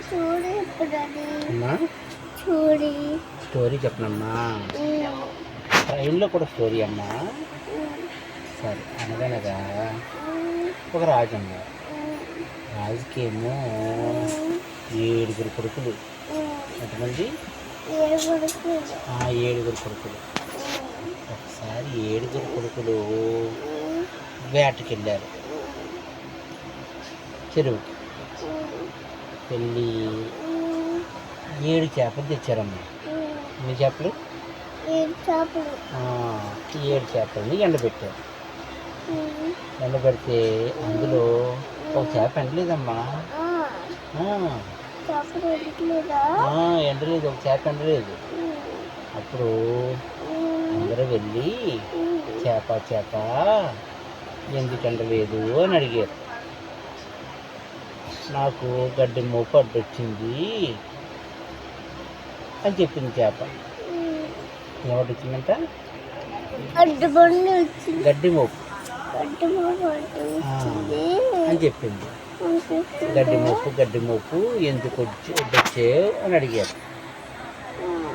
చూడు ఎప్పుడని అమ్మా చూడి స్టోరీ చెప్పనమ్మా. ట్రైన్లో కూడా స్టోరీ అమ్మా. సరే, అనగనగా ఒక రాజు అన్నారు. రాజుకేమో 7 కొడుకులు. ఎంతమంది? 7 కొడుకులు. ఒకసారి 7 కొడుకులు వేటకి వెళ్ళారు. చెరువుకి వెళ్ళి 7 చేపలు తెచ్చారమ్మా. ఎన్ని చేపలు? 7 చేపలని ఎండబెట్టారు. ఎండబెడితే అందులో ఒక చేప ఎండలేదమ్మా. ఎండలేదు, ఒక చేప ఎండలేదు. అప్పుడు అందరూ వెళ్ళి చేప ఎందుకు ఎండలేదు అని అడిగారు. నాకు గడ్డి మోపు అడ్డొచ్చింది అని చెప్పింది చేప. ఎవరు వచ్చిందంట? గడ్డి మోపు అని చెప్పింది. గడ్డి మోపు ఎందుకు వచ్చావు అని అడిగారు.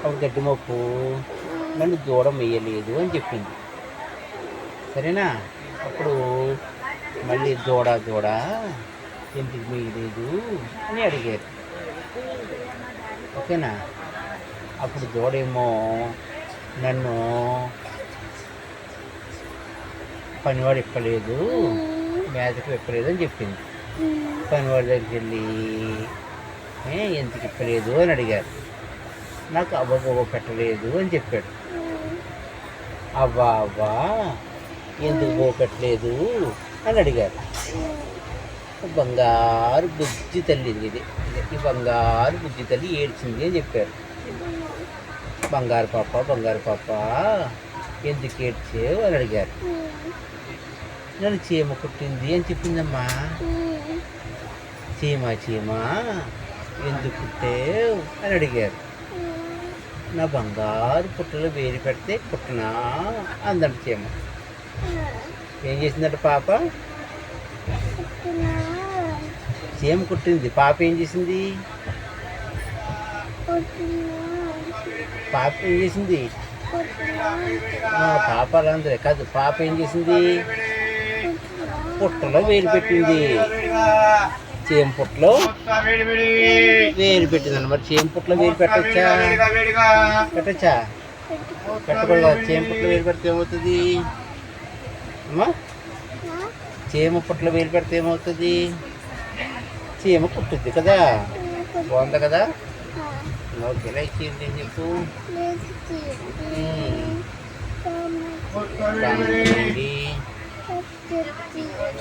అప్పుడు గడ్డి మోపు నన్ను దూడం వేయలేదు అని చెప్పింది. సరేనా? అప్పుడు మళ్ళీ దూడ ఎందుకు వేయలేదు అని అడిగారు. ఓకేనా? అప్పుడు దూడేమో నన్ను పనివాడు ఇప్పలేదు, మేతకు ఇప్పలేదు అని చెప్పింది. పనివాడి దగ్గరికి వెళ్ళి ఎందుకు ఇప్పలేదు అని అడిగారు. నాకు అవ్వ పెట్టలేదు అని చెప్పాడు. అవ్వా ఎందుకు పెట్టలేదు అని అడిగారు. బంగారు బుజ్జి తల్లి ఇది ఈ బంగారు బుజ్జి తల్లి ఏడ్చింది అని చెప్పారు. బంగారు పాప ఎందుకు ఏడ్చావు అని అడిగారు. నన్ను చీమ కుట్టింది అని చెప్పిందమ్మా. చీమ ఎందుకు కుట్టావు అని అడిగారు. నా బంగారు పుట్టలో వేరు పెడితే కుట్టనా అందంట చీమ. ఏం చేసిందంట పాప? చీమ కుట్టింది. పాప ఏం చేసింది? పాప అందరే కాదు, పాప ఏం చేసింది? పుట్టలో వేరు పెట్టింది. చీమ పుట్టలో వేరు పెట్టింది. మరి చీమ పుట్టలో వేరు పెట్టచ్చా? పెట్టకూడదు. చీమ పుట్టలో వేరు పెడితే ఏమవుతుంది అమ్మా? చీమ పుట్టలో వేరు పెడితే ఏమవుతుంది? చీమ కుట్టుద్ది కదా. బాగుంది కదా? ఓకే, లైక్ చేయండి అని చెప్పు.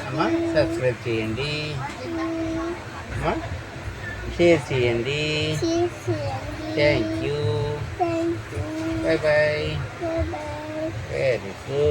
అమ్మా సబ్స్క్రైబ్ చేయండి అమ్మా, షేర్ చేయండి. Thank you. Bye. Very good.